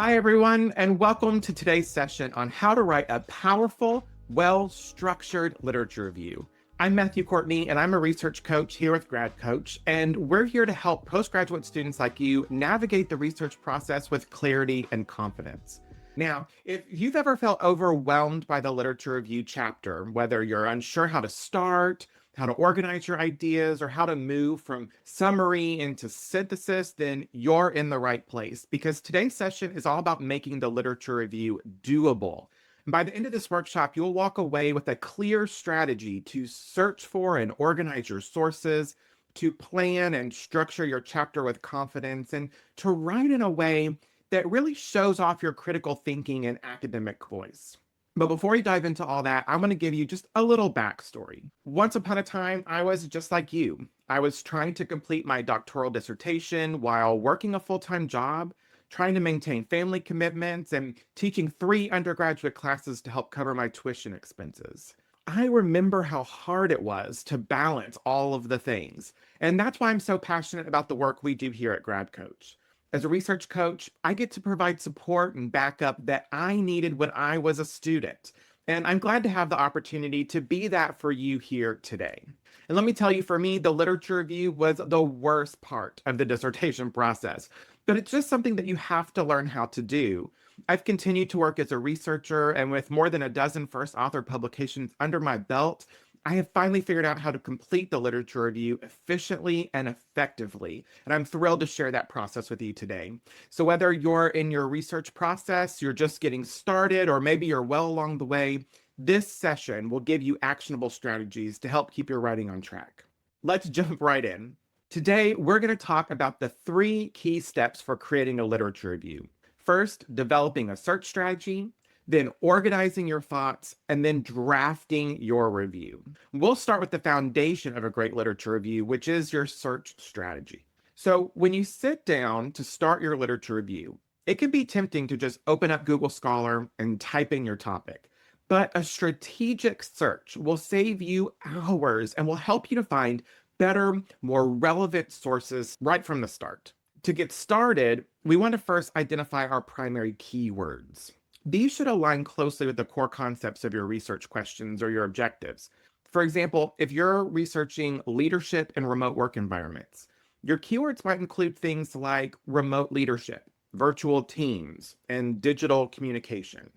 Hi, everyone, and welcome to today's session on how to write a powerful, well-structured literature review. I'm Matthew Courtney, and I'm a research coach here with Grad Coach, and we're here to help postgraduate students like you navigate the research process with clarity and confidence. Now, if you've ever felt overwhelmed by the literature review chapter, whether you're unsure how to start, how to organize your ideas, or how to move from summary into synthesis, then you're in the right place because today's session is all about making the literature review doable. And by the end of this workshop, you'll walk away with a clear strategy to search for and organize your sources, to plan and structure your chapter with confidence, and to write in a way that really shows off your critical thinking and academic voice. But before we dive into all that, I'm going to give you just a little backstory. Once upon a time, I was just like you. I was trying to complete my doctoral dissertation while working a full-time job, trying to maintain family commitments, and teaching 3 undergraduate classes to help cover my tuition expenses. I remember how hard it was to balance all of the things, and that's why I'm so passionate about the work we do here at Grad Coach. As a research coach, I get to provide support and backup that I needed when I was a student. And I'm glad to have the opportunity to be that for you here today. And let me tell you, for me, the literature review was the worst part of the dissertation process, but it's just something that you have to learn how to do. I've continued to work as a researcher, and with more than a dozen first author publications under my belt, I have finally figured out how to complete the literature review efficiently and effectively, and I'm thrilled to share that process with you today. So whether you're in your research process, you're just getting started, or maybe you're well along the way, this session will give you actionable strategies to help keep your writing on track. Let's jump right in. Today, we're going to talk about the 3 key steps for creating a literature review. First, developing a search strategy, then organizing your thoughts, and then drafting your review. We'll start with the foundation of a great literature review, which is your search strategy. So when you sit down to start your literature review, it can be tempting to just open up Google Scholar and type in your topic. But a strategic search will save you hours and will help you to find better, more relevant sources right from the start. To get started, we want to first identify our primary keywords. These should align closely with the core concepts of your research questions or your objectives. For example, if you're researching leadership in remote work environments, your keywords might include things like remote leadership, virtual teams, and digital communication.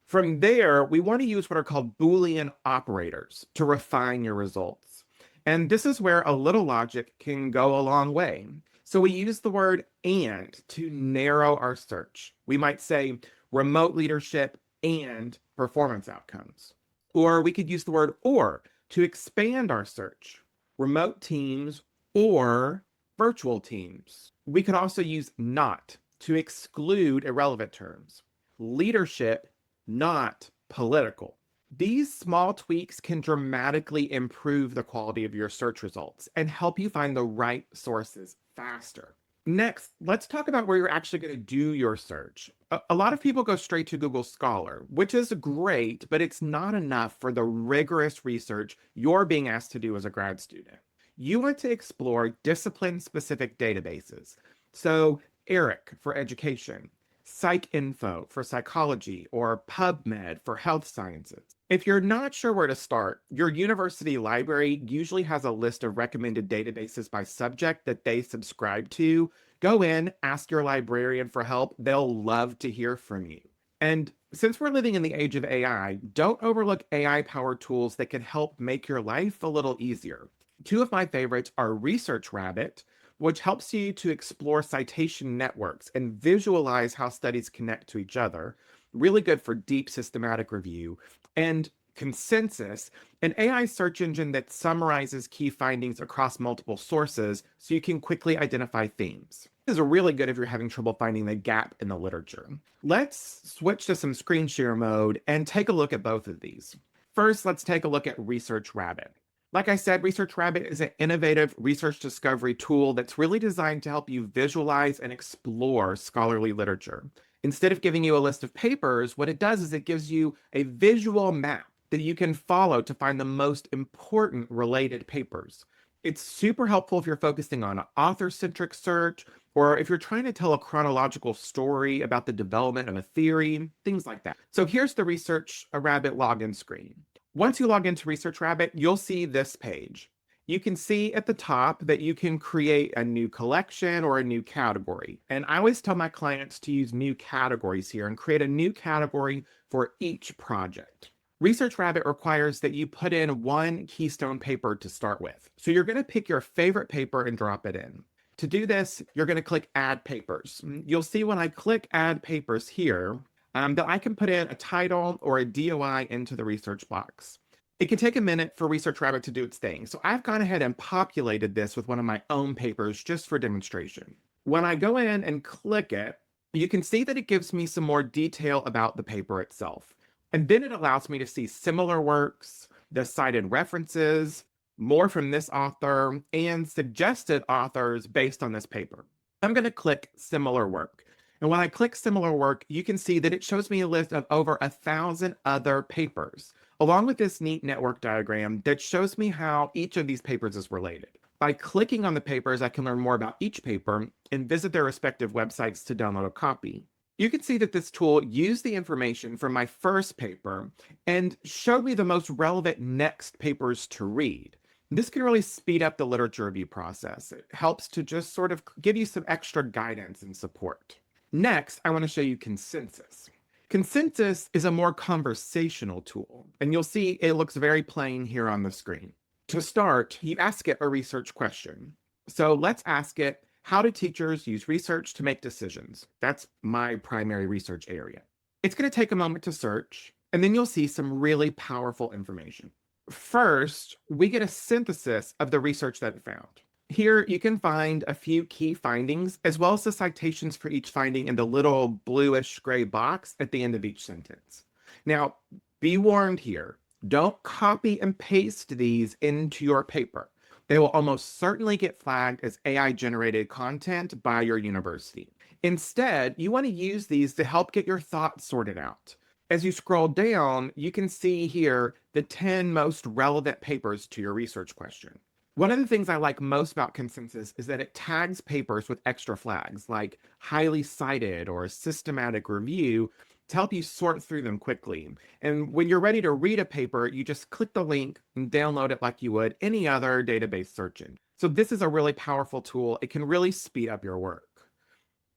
From there, we want to use what are called Boolean operators to refine your results. And this is where a little logic can go a long way. So we use the word and to narrow our search. We might say remote leadership and performance outcomes. Or we could use the word or to expand our search. Remote teams or virtual teams. We could also use not to exclude irrelevant terms. Leadership, not political. These small tweaks can dramatically improve the quality of your search results and help you find the right sources faster. Next, let's talk about where you're actually going to do your search. A lot of people go straight to Google Scholar, which is great, but it's not enough for the rigorous research you're being asked to do as a grad student. You want to explore discipline-specific databases. So ERIC for education, PsycInfo for psychology, or PubMed for health sciences. If you're not sure where to start, your university library usually has a list of recommended databases by subject that they subscribe to. Go in, ask your librarian for help. They'll love to hear from you. And since we're living in the age of AI, don't overlook AI-powered tools that can help make your life a little easier. 2 of my favorites are Research Rabbit, which helps you to explore citation networks and visualize how studies connect to each other. Really good for deep systematic review. And Consensus, an AI search engine that summarizes key findings across multiple sources so you can quickly identify themes. This is really good if you're having trouble finding the gap in the literature. Let's switch to some screen share mode and take a look at both of these. First, let's take a look at Research Rabbit. Like I said, Research Rabbit is an innovative research discovery tool that's really designed to help you visualize and explore scholarly literature. Instead of giving you a list of papers, what it does is it gives you a visual map that you can follow to find the most important related papers. It's super helpful if you're focusing on an author-centric search, or if you're trying to tell a chronological story about the development of a theory, things like that. So here's the Research Rabbit login screen. Once you log into Research Rabbit, you'll see this page. You can see at the top that you can create a new collection or a new category. And I always tell my clients to use new categories here and create a new category for each project. Research Rabbit requires that you put in one keystone paper to start with. So you're going to pick your favorite paper and drop it in. To do this, you're going to click Add Papers. You'll see when I click Add Papers here that I can put in a title or a DOI into the research box. It can take a minute for Research Rabbit to do its thing, so I've gone ahead and populated this with one of my own papers just for demonstration. When I go in and click it, you can see that it gives me some more detail about the paper itself. And then it allows me to see similar works, the cited references, more from this author, and suggested authors based on this paper. I'm going to click Similar Work. And when I click Similar Work, you can see that it shows me a list of over 1,000 other papers, along with this neat network diagram that shows me how each of these papers is related. By clicking on the papers, I can learn more about each paper and visit their respective websites to download a copy. You can see that this tool used the information from my first paper and showed me the most relevant next papers to read. This can really speed up the literature review process. It helps to just sort of give you some extra guidance and support. Next, I want to show you Consensus. Consensus is a more conversational tool, and you'll see it looks very plain here on the screen. To start, you ask it a research question. So let's ask it, how do teachers use research to make decisions? That's my primary research area. It's going to take a moment to search, and then you'll see some really powerful information. First, we get a synthesis of the research that it found. Here, you can find a few key findings, as well as the citations for each finding in the little bluish gray box at the end of each sentence. Now, be warned here, don't copy and paste these into your paper. They will almost certainly get flagged as AI-generated content by your university. Instead, you want to use these to help get your thoughts sorted out. As you scroll down, you can see here the 10 most relevant papers to your research question. One of the things I like most about Consensus is that it tags papers with extra flags like highly cited or systematic review to help you sort through them quickly. And when you're ready to read a paper, you just click the link and download it like you would any other database search engine. So this is a really powerful tool. It can really speed up your work.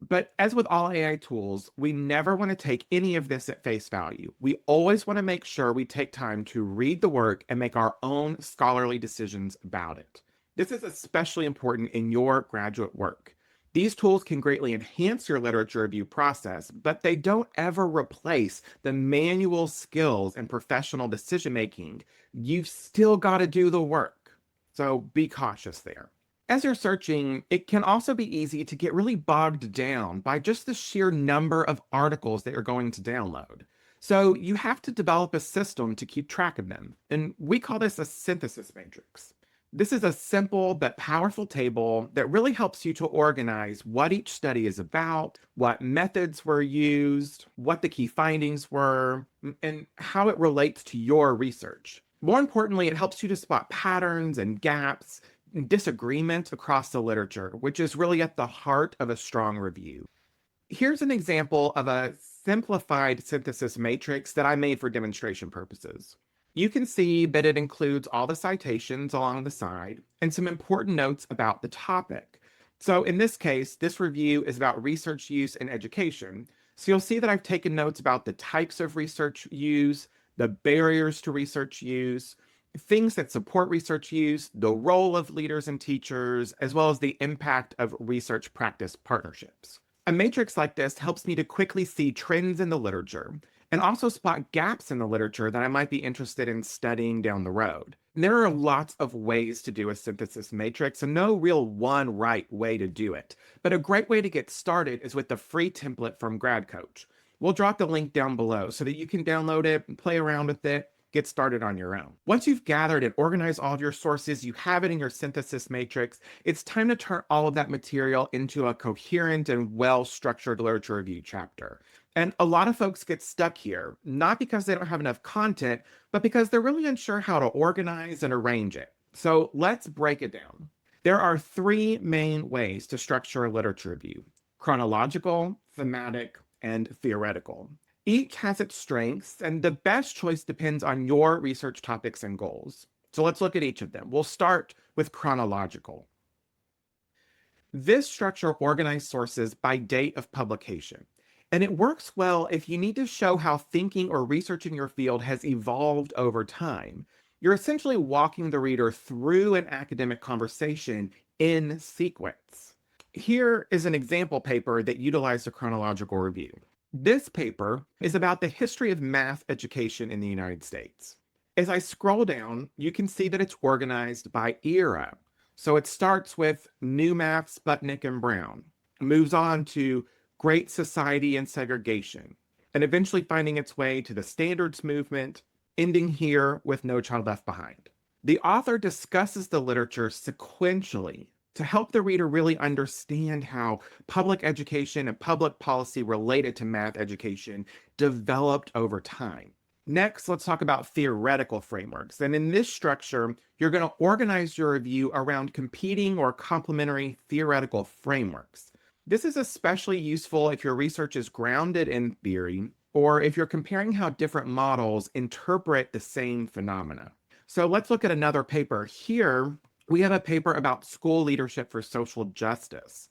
But as with all AI tools, we never want to take any of this at face value. We always want to make sure we take time to read the work and make our own scholarly decisions about it. This is especially important in your graduate work. These tools can greatly enhance your literature review process, but they don't ever replace the manual skills and professional decision-making. You've still got to do the work. So be cautious there. As you're searching, it can also be easy to get really bogged down by just the sheer number of articles that you're going to download. So you have to develop a system to keep track of them, and we call this a synthesis matrix. This is a simple but powerful table that really helps you to organize what each study is about, what methods were used, what the key findings were, and how it relates to your research. More importantly, it helps you to spot patterns and gaps, disagreement across the literature, which is really at the heart of a strong review. Here's an example of a simplified synthesis matrix that I made for demonstration purposes. You can see that it includes all the citations along the side and some important notes about the topic. So in this case, this review is about research use in education. So you'll see that I've taken notes about the types of research use, the barriers to research use, things that support research use, the role of leaders and teachers, as well as the impact of research practice partnerships. A matrix like this helps me to quickly see trends in the literature and also spot gaps in the literature that I might be interested in studying down the road. And there are lots of ways to do a synthesis matrix and no real one right way to do it. But a great way to get started is with the free template from GradCoach. We'll drop the link down below so that you can download it and play around with it. Get started on your own. Once you've gathered and organized all of your sources, you have it in your synthesis matrix, it's time to turn all of that material into a coherent and well-structured literature review chapter. And a lot of folks get stuck here, not because they don't have enough content, but because they're really unsure how to organize and arrange it. So let's break it down. There are three main ways to structure a literature review: chronological, thematic, and theoretical. Each has its strengths, and the best choice depends on your research topics and goals. So let's look at each of them. We'll start with chronological. This structure organizes sources by date of publication. And it works well if you need to show how thinking or research in your field has evolved over time. You're essentially walking the reader through an academic conversation in sequence. Here is an example paper that utilized a chronological review. This paper is about the history of math education in the United States. As I scroll down, you can see that it's organized by era. So it starts with New Math, Sputnik, and Brown, moves on to Great Society and Segregation, and eventually finding its way to the Standards Movement, ending here with No Child Left Behind. The author discusses the literature sequentially to help the reader really understand how public education and public policy related to math education developed over time. Next, let's talk about theoretical frameworks. And in this structure, you're going to organize your review around competing or complementary theoretical frameworks. This is especially useful if your research is grounded in theory or if you're comparing how different models interpret the same phenomena. So let's look at another paper. Here, we have a paper about school leadership for social justice.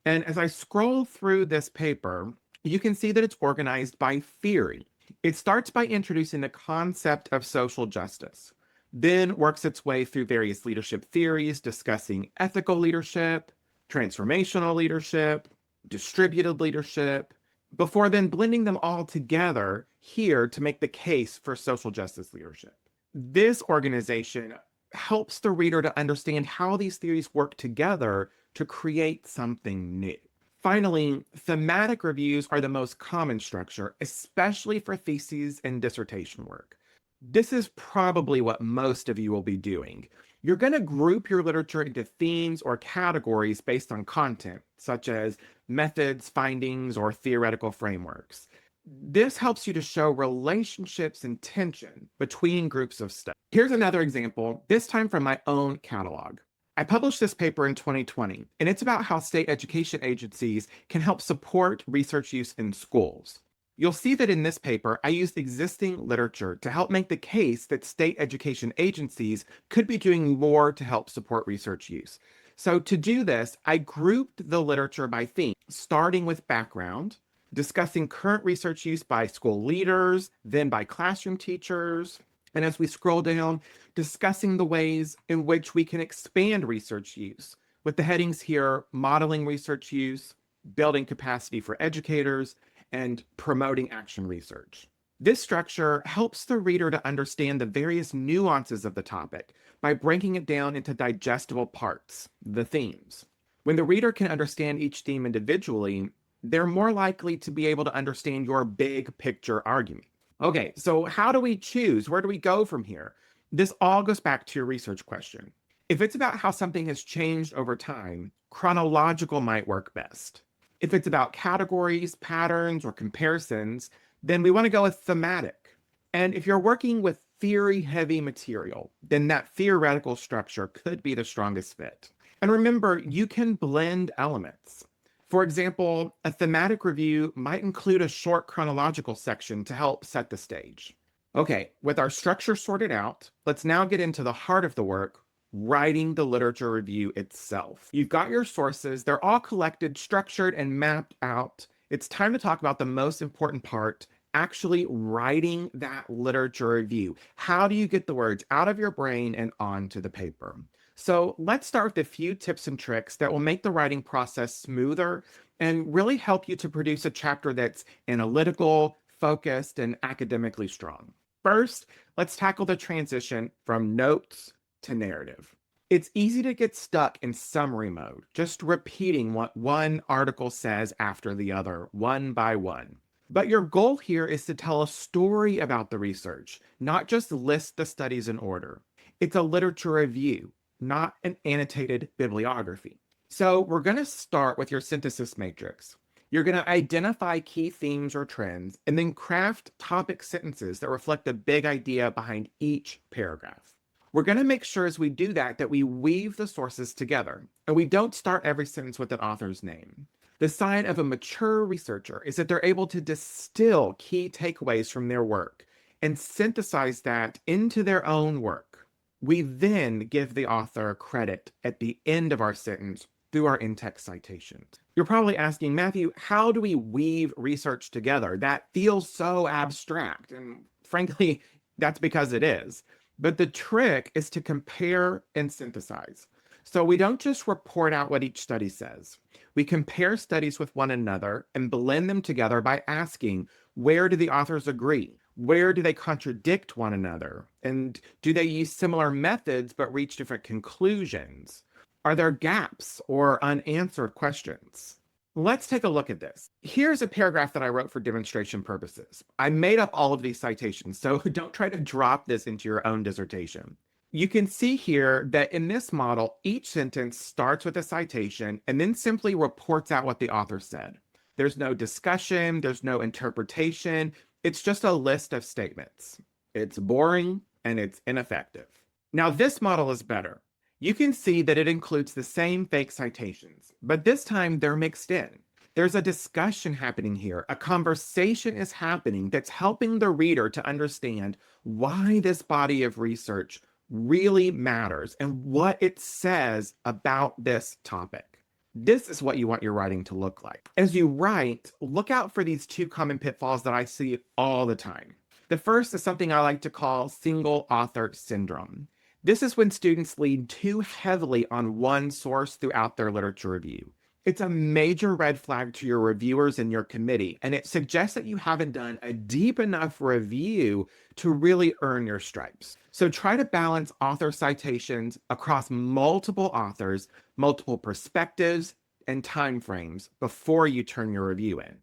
And as I scroll through this paper, you can see that it's organized by theory. It starts by introducing the concept of social justice, then works its way through various leadership theories, discussing ethical leadership, transformational leadership, distributed leadership, before then blending them all together here to make the case for social justice leadership. This organization helps the reader to understand how these theories work together to create something new. Finally, thematic reviews are the most common structure, especially for theses and dissertation work. This is probably what most of you will be doing. You're going to group your literature into themes or categories based on content, such as methods, findings, or theoretical frameworks. This helps you to show relationships and tension between groups of study. Here's another example, this time from my own catalog. I published this paper in 2020, and it's about how state education agencies can help support research use in schools. You'll see that in this paper, I used existing literature to help make the case that state education agencies could be doing more to help support research use. So to do this, I grouped the literature by theme, starting with background, discussing current research use by school leaders, then by classroom teachers, and as we scroll down, discussing the ways in which we can expand research use, with the headings here, modeling research use, building capacity for educators, and promoting action research. This structure helps the reader to understand the various nuances of the topic by breaking it down into digestible parts, the themes. When the reader can understand each theme individually, they're more likely to be able to understand your big picture argument. Okay, so how do we choose? Where do we go from here? This all goes back to your research question. If it's about how something has changed over time, chronological might work best. If it's about categories, patterns, or comparisons, then we want to go with thematic. And if you're working with theory-heavy material, then that theoretical structure could be the strongest fit. And remember, you can blend elements. For example, a thematic review might include a short chronological section to help set the stage. Okay, with our structure sorted out, let's now get into the heart of the work, writing the literature review itself. You've got your sources, they're all collected, structured, and mapped out. It's time to talk about the most important part, actually writing that literature review. How do you get the words out of your brain and onto the paper? So let's start with a few tips and tricks that will make the writing process smoother and really help you to produce a chapter that's analytical, focused, and academically strong. First, let's tackle the transition from notes to narrative. It's easy to get stuck in summary mode, just repeating what one article says after the other, one by one. But your goal here is to tell a story about the research, not just list the studies in order. It's a literature review, not an annotated bibliography. So we're going to start with your synthesis matrix. You're going to identify key themes or trends and then craft topic sentences that reflect the big idea behind each paragraph. We're going to make sure as we do that that we weave the sources together, and we don't start every sentence with an author's name. The sign of a mature researcher is that they're able to distill key takeaways from their work and synthesize that into their own work. We then give the author credit at the end of our sentence through our in-text citations. You're probably asking, Matthew, how do we weave research together? That feels so abstract. And frankly, that's because it is. But the trick is to compare and synthesize. So we don't just report out what each study says. We compare studies with one another and blend them together by asking, where do the authors agree? Where do they contradict one another? And do they use similar methods but reach different conclusions? Are there gaps or unanswered questions? Let's take a look at this. Here's a paragraph that I wrote for demonstration purposes. I made up all of these citations, so don't try to drop this into your own dissertation. You can see here that in this model, each sentence starts with a citation and then simply reports out what the author said. There's no discussion, there's no interpretation, it's just a list of statements. It's boring and it's ineffective. Now, this model is better. You can see that it includes the same fake citations, but this time they're mixed in. There's a discussion happening here. A conversation is happening that's helping the reader to understand why this body of research really matters and what it says about this topic. This is what you want your writing to look like. As you write, look out for these two common pitfalls that I see all the time. The first is something I like to call single author syndrome. This is when students lean too heavily on one source throughout their literature review. It's a major red flag to your reviewers and your committee, and it suggests that you haven't done a deep enough review to really earn your stripes. So try to balance author citations across multiple authors, multiple perspectives, and time frames before you turn your review in.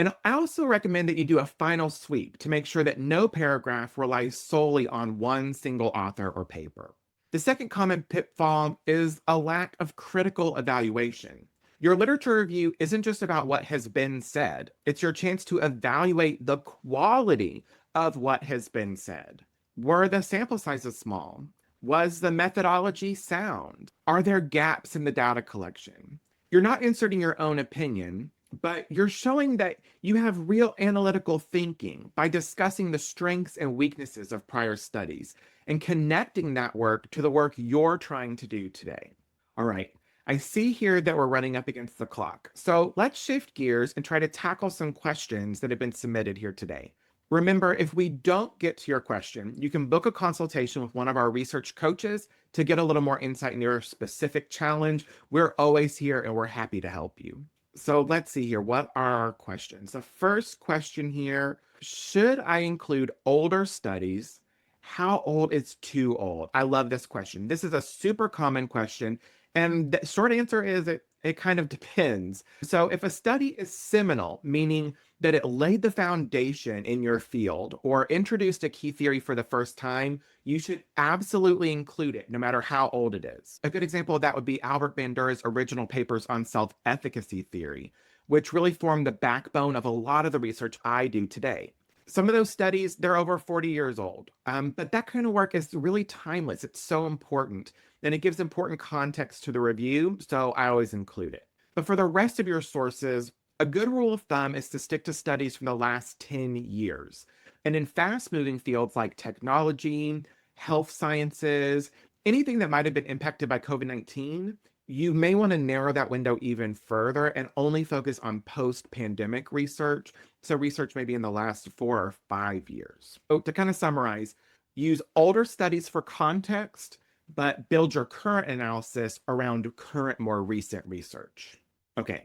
And I also recommend that you do a final sweep to make sure that no paragraph relies solely on one single author or paper. The second common pitfall is a lack of critical evaluation. Your literature review isn't just about what has been said, it's your chance to evaluate the quality of what has been said. Were the sample sizes small? Was the methodology sound? Are there gaps in the data collection? You're not inserting your own opinion, but you're showing that you have real analytical thinking by discussing the strengths and weaknesses of prior studies and connecting that work to the work you're trying to do today. All right, I see here that we're running up against the clock. So let's shift gears and try to tackle some questions that have been submitted here today. Remember, if we don't get to your question, you can book a consultation with one of our research coaches to get a little more insight into your specific challenge. We're always here and we're happy to help you. So let's see here. What are our questions? The first question here, should I include older studies? How old is too old? I love this question. This is a super common question. And the short answer is it kind of depends. So if a study is seminal, meaning that it laid the foundation in your field or introduced a key theory for the first time, you should absolutely include it, no matter how old it is. A good example of that would be Albert Bandura's original papers on self-efficacy theory, which really formed the backbone of a lot of the research I do today. Some of those studies, they're over 40 years old, but that kind of work is really timeless. It's so important, and it gives important context to the review, so I always include it. But for the rest of your sources, a good rule of thumb is to stick to studies from the last 10 years. And in fast-moving fields like technology, health sciences, anything that might have been impacted by COVID-19, you may want to narrow that window even further and only focus on post-pandemic research. So research maybe in the last 4 or 5 years. So to kind of summarize, use older studies for context, but build your current analysis around current, more recent research. Okay,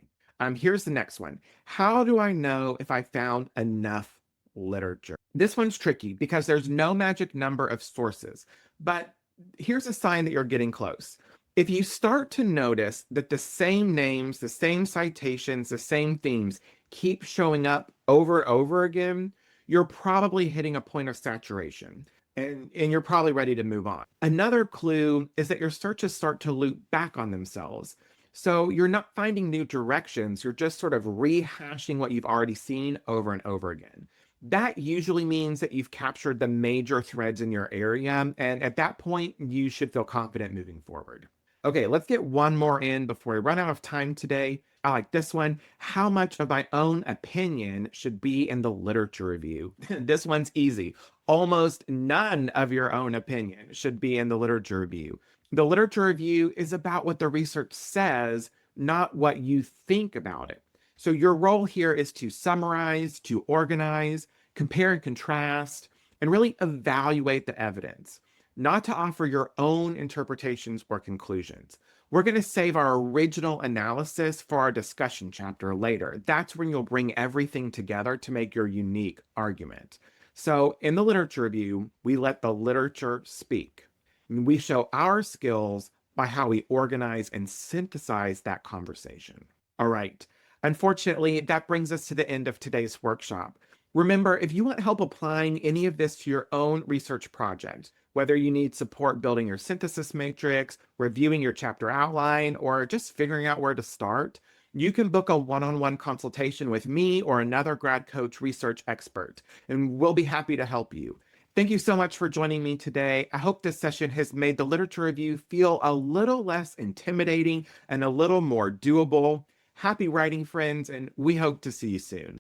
here's the next one. How do I know if I found enough literature? This one's tricky because there's no magic number of sources, but here's a sign that you're getting close. If you start to notice that the same names, the same citations, the same themes keep showing up over and over again, you're probably hitting a point of saturation. And you're probably ready to move on. Another clue is that your searches start to loop back on themselves. So you're not finding new directions, you're just sort of rehashing what you've already seen over and over again. That usually means that you've captured the major threads in your area, and at that point, you should feel confident moving forward. Okay, let's get one more in before we run out of time today. I like this one. How much of my own opinion should be in the literature review? This one's easy. Almost none of your own opinion should be in the literature review. The literature review is about what the research says, not what you think about it. So your role here is to summarize, to organize, compare and contrast, and really evaluate the evidence, not to offer your own interpretations or conclusions. We're going to save our original analysis for our discussion chapter later. That's when you'll bring everything together to make your unique argument. So, in the literature review, we let the literature speak. We show our skills by how we organize and synthesize that conversation. All right. Unfortunately, that brings us to the end of today's workshop. Remember, if you want help applying any of this to your own research project, whether you need support building your synthesis matrix, reviewing your chapter outline, or just figuring out where to start, you can book a one-on-one consultation with me or another grad coach research expert, and we'll be happy to help you. Thank you so much for joining me today. I hope this session has made the literature review feel a little less intimidating and a little more doable. Happy writing, friends, and we hope to see you soon.